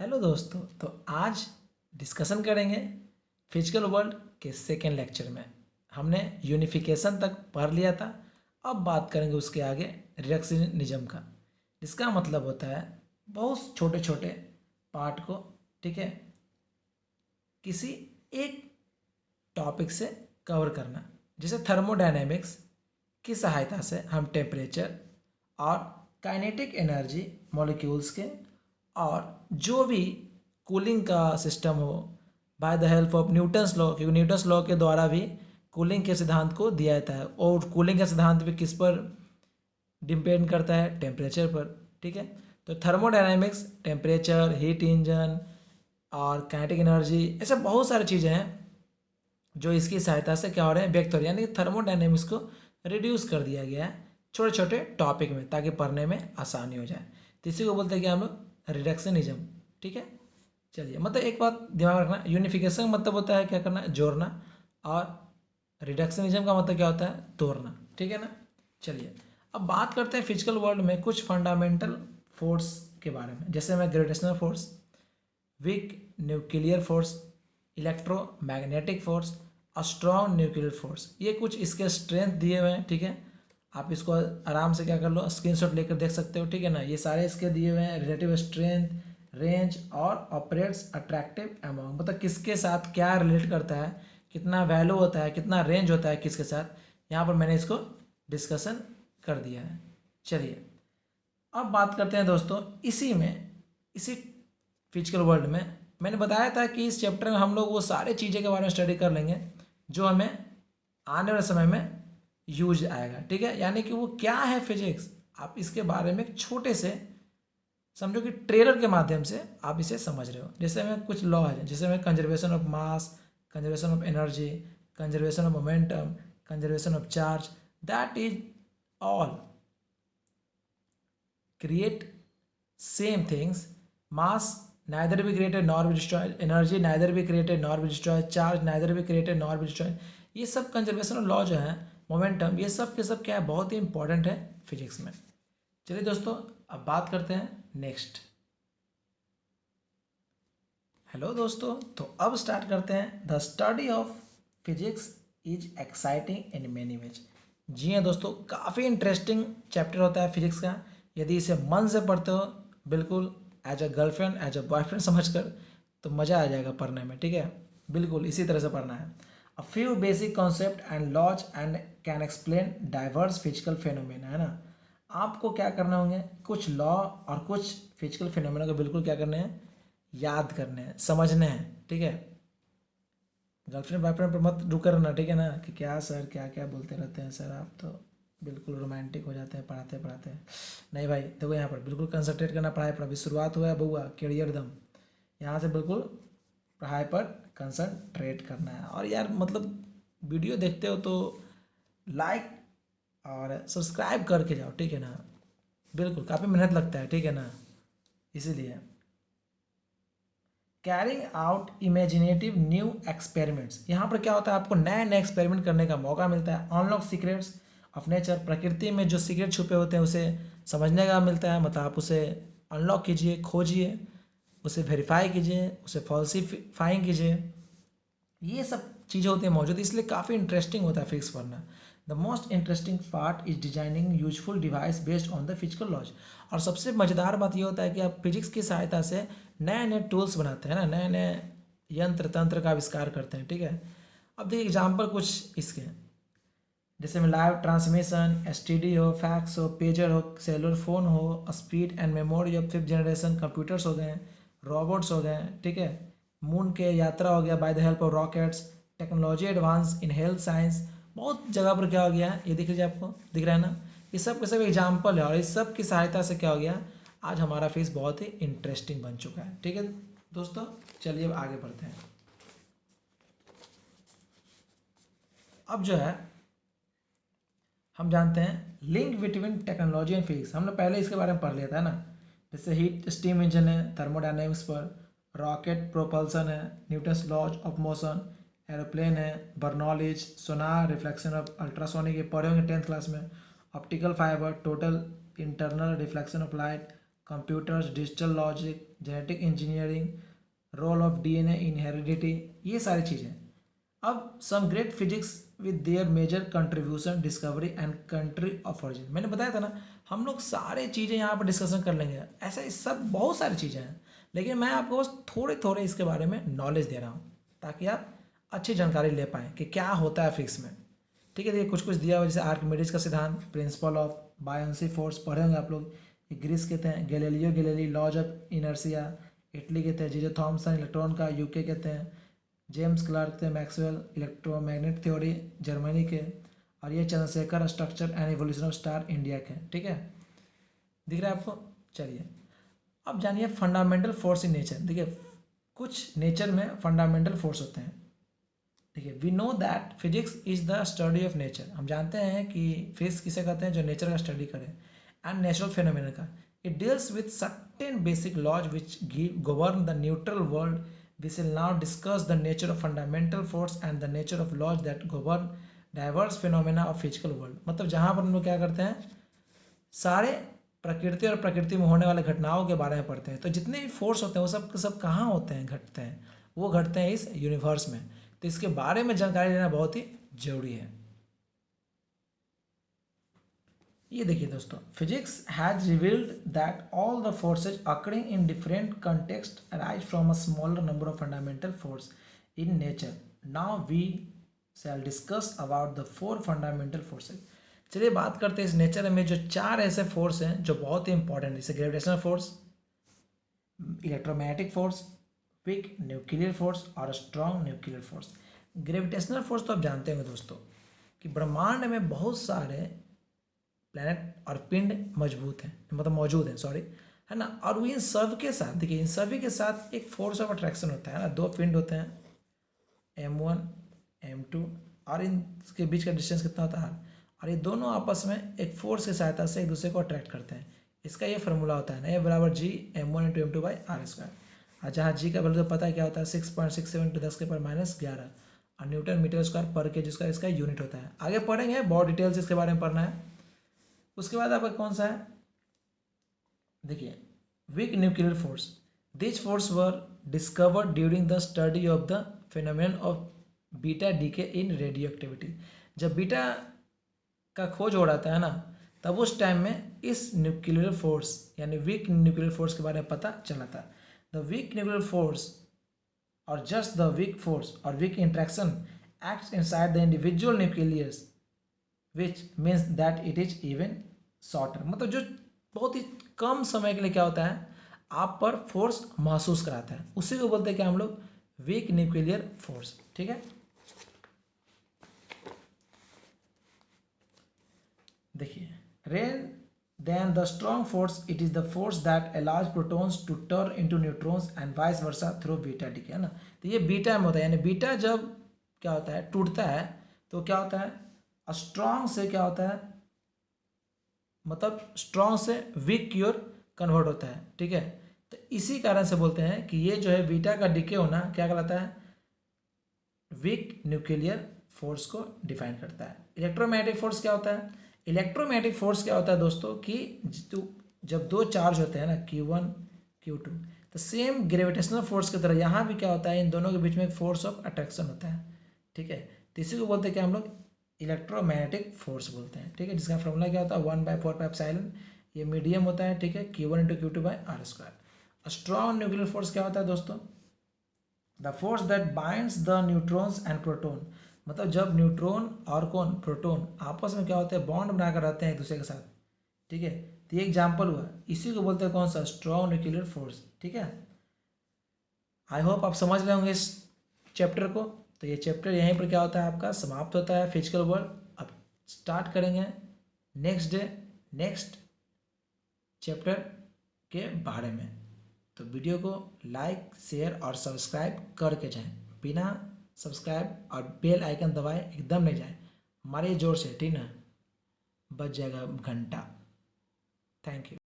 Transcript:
Hello दोस्तों। तो आज डिस्कशन करेंगे फिजिकल वर्ल्ड के सेकेंड लेक्चर में। हमने यूनिफिकेशन तक पढ़ लिया था। अब बात करेंगे उसके आगे रिडक्शनिज्म का, जिसका मतलब होता है बहुत छोटे छोटे पार्ट को, ठीक है, किसी एक टॉपिक से कवर करना। जैसे थर्मोडायनेमिक्स की सहायता से हम टेम्परेचर और काइनेटिक एनर्जी मॉलिक्यूल्स के और जो भी कूलिंग का सिस्टम हो by the help of Newton's law, क्योंकि न्यूटन्स लॉ के द्वारा भी कूलिंग के सिद्धांत को दिया जाता है। और कूलिंग का सिद्धांत भी किस पर डिपेंड करता है? टेम्परेचर पर, ठीक है। तो थर्मोडायनेमिक्स टेम्परेचर, हीट इंजन और काइनेटिक एनर्जी, ऐसे बहुत सारी चीज़ें हैं जो इसकी सहायता से क्या हो रहे हैं, व्यक्त हो रही है। यानी कि थर्मोडायनेमिक्स को रिड्यूस कर दिया गया है छोटे छोटे टॉपिक में, ताकि पढ़ने में आसानी हो जाए। तो इसी को बोलते हैं कि हम लोग रिडक्शनिज्म, ठीक है। चलिए, मतलब एक बात दिमाग में रखना, यूनिफिकेशन का मतलब होता है क्या करना, जोड़ना, और रिडक्शनिज्म का मतलब क्या होता है, तोड़ना, ठीक है ना। चलिए, अब बात करते हैं फिजिकल वर्ल्ड में कुछ फंडामेंटल फोर्स के बारे में। जैसे मैं gravitational force, weak nuclear force, electromagnetic force और स्ट्रॉन्ग न्यूक्लियर फोर्स, ये कुछ इसके स्ट्रेंथ दिए हुए हैं, ठीक है। आप इसको आराम से क्या कर लो, स्क्रीनशॉट लेकर देख सकते हो, ठीक है ना। ये सारे इसके दिए हुए हैं, रिलेटिव स्ट्रेंथ, रेंज और ऑपरेट्स अट्रैक्टिव अमाउंट, मतलब किसके साथ क्या रिलेट करता है, कितना वैल्यू होता है, कितना रेंज होता है किसके साथ। यहाँ पर मैंने इसको डिस्कशन कर दिया है। चलिए, अब बात करते हैं दोस्तों इसी फिजिकल वर्ल्ड में। मैंने बताया था कि इस चैप्टर में हम लोग वो सारे चीज़ें के बारे में स्टडी कर लेंगे जो हमें आने वाले समय में यूज आएगा, ठीक है। यानी कि वो क्या है फिजिक्स, आप इसके बारे में एक छोटे से समझो कि ट्रेलर के माध्यम से आप इसे समझ रहे हो। जैसे में कुछ लॉ है, जैसे में conservation of mass, conservation of energy, conservation of momentum, conservation of charge, that is all create same things. Mass neither be created nor be destroyed, energy neither be created nor be destroyed, charge neither be created nor be destroyed। ये सब conservation law जो है, momentum, ये सब के सब क्या है, बहुत ही इंपॉर्टेंट है फिजिक्स में। चलिए दोस्तों, अब बात करते हैं नेक्स्ट। हेलो दोस्तों, तो अब स्टार्ट करते हैं। The study of physics is exciting in many ways. जी हाँ दोस्तों, काफ़ी इंटरेस्टिंग चैप्टर होता है फिजिक्स का। यदि इसे मन से पढ़ते हो, बिल्कुल as a girlfriend, as a boyfriend समझ कर, तो मज़ा आ जाएगा पढ़ने में, ठीक है। बिल्कुल इसी तरह से पढ़ना है। A few basic concept and laws and can explain diverse physical phenomena, है ना। आपको क्या करना होंगे, कुछ लॉ और कुछ फिजिकल फिनोमेना को बिल्कुल क्या करने हैं, याद करने हैं, समझने हैं, ठीक है। गर्लफ्रेंड बॉयफ्रेंड पर मत रुका रहना, ठीक है ना, कि क्या सर क्या क्या बोलते रहते हैं सर, आप तो बिल्कुल रोमांटिक हो जाते हैं पढ़ाते पढ़ाते। नहीं भाई, देखो यहाँ पर बिल्कुल कंसंट्रेट करना पढ़ाई पर। अभी शुरुआत हुआ है बउआ, कैरियर दम, यहाँ से बिल्कुल पढ़ाई पर कंसंट्रेट करना है। और यार मतलब वीडियो देखते हो तो लाइक और सब्सक्राइब करके जाओ, ठीक है ना। बिल्कुल काफ़ी मेहनत लगता है, ठीक है ना, इसीलिए। Carrying out imaginative new experiments, यहाँ पर क्या होता है, आपको नए नए एक्सपेरिमेंट करने का मौका मिलता है। अनलॉक सीक्रेट्स ऑफ नेचर, प्रकृति में जो सीक्रेट छुपे होते हैं उसे समझने का मिलता है। मतलब आप उसे अनलॉक कीजिए, खोजिए, उसे वेरीफाई कीजिए, उसे फॉल्सीफाइंग कीजिए। ये सब चीज़ें होती हैं मौजूद, इसलिए काफ़ी इंटरेस्टिंग होता है फिजिक्स पढ़ना। The most interesting part is designing useful device based on the physical laws. और सबसे मज़ेदार बात ये होता है कि आप फिजिक्स की सहायता से नए नए टूल्स बनाते हैं ना, नए नए यंत्र तंत्र का आविष्कार करते हैं, ठीक है। अब देखिए एग्जाम्पल कुछ इसके, जैसे में लाइव ट्रांसमिशन, एसटीडी हो, फैक्स हो, पेजर हो, सेलुलर फ़ोन हो, speed and memory of 5th generation computers हो गए, रोबोट्स हो गए, ठीक है। मून के यात्रा हो गया by the help of rockets, technology advance in health science. बहुत जगह पर क्या हो गया है, ये दिख लीजिए, आपको दिख रहा है ना। ये सब के सब एग्जाम्पल है, और इस सब की सहायता से क्या हो गया, आज हमारा फेस बहुत ही इंटरेस्टिंग बन चुका है, ठीक है दोस्तों। चलिए अब आगे बढ़ते हैं। अब जो है हम जानते हैं link between technology and physics, हमने पहले इसके बारे में पढ़ लिया था ना। जैसे हीट स्टीम इंजन है थर्मोडायनेमिक्स पर, रॉकेट प्रोपल्सन है Newton's laws of motion, aeroplane है Bernoulli's, sonar reflection of ultrasonic, ये पढ़े होंगे 10th क्लास में। Optical fibre, total internal reflection of light, computers, digital logic, genetic engineering, role of DNA in heredity, ये सारी चीज़ें। अब some great physics with their major contribution, discovery and country of origin. मैंने बताया था ना, हम लोग सारे चीज़ें यहाँ पर डिस्कशन कर लेंगे, ऐसे सब बहुत सारी चीज़ें हैं, लेकिन मैं आपको बस थोड़े थोड़े इसके बारे में नॉलेज दे रहा हूँ ताकि आप अच्छी जानकारी ले पाएँ कि क्या होता है फिजिक्स में। ठीक है, देखिए कुछ कुछ दिया हुआ जैसे आर्किमिडीज का सिद्धांत, प्रिंसिपल ऑफ बायोन्सी फोर्स पढ़े होंगे आप लोग, ग्रीस के थे Galileo Galilei, laws of inertia, Italy के थे जे थॉमसन, इलेक्ट्रॉन का यूके के थे, जेम्स क्लार्क थे, मैक्सवेल इलेक्ट्रोमैग्नेट थ्योरी जर्मनी के, और ये Chandrasekhar structure and evolution of star India के। ठीक है, दिख रहा है आपको? चलिए अब जानिए फंडामेंटल फोर्स इन नेचर। देखिए कुछ नेचर में फंडामेंटल फोर्स होते हैं। देखिए we know that physics is the study of nature. हम जानते हैं कि फिजिक्स किसे कहते हैं, जो नेचर का स्टडी करे, एंड नेचुरल फिनोमेना का। It deals with certain basic laws which govern the neutral world. We will now discuss the nature of fundamental force and the nature of laws that govern diverse phenomena of physical world. मतलब जहाँ पर हम लोग क्या करते हैं, सारे प्रकृति और प्रकृति में होने वाले घटनाओं के बारे में पढ़ते हैं। तो जितने भी फोर्स होते हैं वो सब कहाँ होते हैं, घटते हैं, वो घटते हैं इस यूनिवर्स में। तो इसके बारे में जानकारी लेना बहुत ही जरूरी है। ये देखिए दोस्तों, physics has revealed that all the forces occurring in different context arise from a smaller number of fundamental force in nature. Now we shall discuss about the 4 fundamental forces. चलिए बात करते हैं इस नेचर में जो 4 ऐसे फोर्स हैं जो बहुत ही इंपॉर्टेंट है, जैसे gravitational force, electromagnetic force, weak nuclear force और strong nuclear force. Gravitational force तो आप जानते होंगे दोस्तों कि ब्रह्मांड में बहुत सारे प्लैनेट और पिंड मजबूत हैं, मतलब मौजूद हैं, सॉरी, है ना। और वो इन सब के साथ, देखिए इन सभी के साथ एक फोर्स ऑफ अट्रैक्शन होता है ना। 2 पिंड होते हैं, M1 M2, और इनके बीच का डिस्टेंस कितना होता है, और ये दोनों आपस में एक फोर्स की सहायता से एक दूसरे को अट्रैक्ट करते हैं। इसका ये फार्मूला होता है ना, ए बराबर G M1 × M2 / R²। और जहाँ G का वैल्यू तो पता है क्या होता है, 6.67 × 10⁻11, और न्यूटन मीटर स्क्वायर पर के जिसका इसका यूनिट होता है। आगे पढ़ेंगे, बहुत डिटेल से इसके बारे में पढ़ना है। उसके बाद आपका कौन सा है, देखिए week nuclear force. This force were discovered during the study of the phenomenon of beta decay in radio activity. जब बीटा का खोज हो रहा था, है ना, तब उस टाइम में इस न्यूक्लियर फोर्स यानी वीक न्यूक्लियर फोर्स के बारे में पता चला था। द वीक न्यूक्लियर फोर्स और जस्ट द वीक फोर्स और weak interaction acts inside the individual nucleus which means that it is even shorter. मतलब जो बहुत ही कम समय के लिए क्या होता है, आप पर फोर्स महसूस कराता है, उसी को बोलते हैं क्या हम लोग, वीक न्यूक्लियर फोर्स। ठीक है, देखिए rain than the strong force, it is the force that allows protons to turn into neutrons and vice versa through beta decay, है ना। तो ये बीटा में होता है, यानी बीटा जब क्या होता है, टूटता है, तो क्या होता है, स्ट्रॉन्ग से क्या होता है, मतलब स्ट्रॉन्ग से वीक की ओर कन्वर्ट होता है। ठीक है, तो इसी कारण से बोलते हैं कि ये जो है बीटा का डीके होना क्या कहलाता है, वीक न्यूक्लियर फोर्स को डिफाइन करता है। इलेक्ट्रोमैग्नेटिक फोर्स क्या होता है, इलेक्ट्रोमैग्नेटिक फोर्स क्या होता है दोस्तों कि जब 2 चार्ज होते हैं ना, Q1 Q2, तो सेम ग्रेविटेशनल फोर्स की तरह यहाँ भी क्या होता है, इन दोनों के बीच में फोर्स ऑफ अट्रैक्शन होता है। ठीक है, तो इसी को बोलते हैं क्या हम लोग, इलेक्ट्रोमैग्नेटिक फोर्स बोलते हैं। ठीक है, जिसका फॉर्मूला क्या होता है, 1/4πε, ये मीडियम होता है। ठीक है, Q1 × Q2/R²। Strong nuclear force क्या होता है दोस्तों, the force that binds the neutrons and proton. मतलब जब न्यूट्रॉन और कौन, प्रोटॉन, आपस में क्या होते हैं, बॉन्ड बनाकर रहते हैं एक दूसरे के साथ। ठीक है, तो ये एग्जाम्पल हुआ, इसी को बोलते हैं कौन सा, स्ट्रॉन्ग न्यूक्लियर फोर्स। ठीक है, आई होप आप समझ रहे होंगे इस चैप्टर को। तो ये चैप्टर यहीं पर क्या होता है, आपका समाप्त होता है, फिजिकल वर्ल्ड। अब स्टार्ट करेंगे नेक्स्ट डे नेक्स्ट चैप्टर के बारे में। तो वीडियो को लाइक, शेयर और सब्सक्राइब करके जाएं, बिना सब्सक्राइब और बेल आइकन दबाए एकदम नहीं जाएं, हमारे जोर से, ठीक ना, बज जाएगा घंटा। Thank you.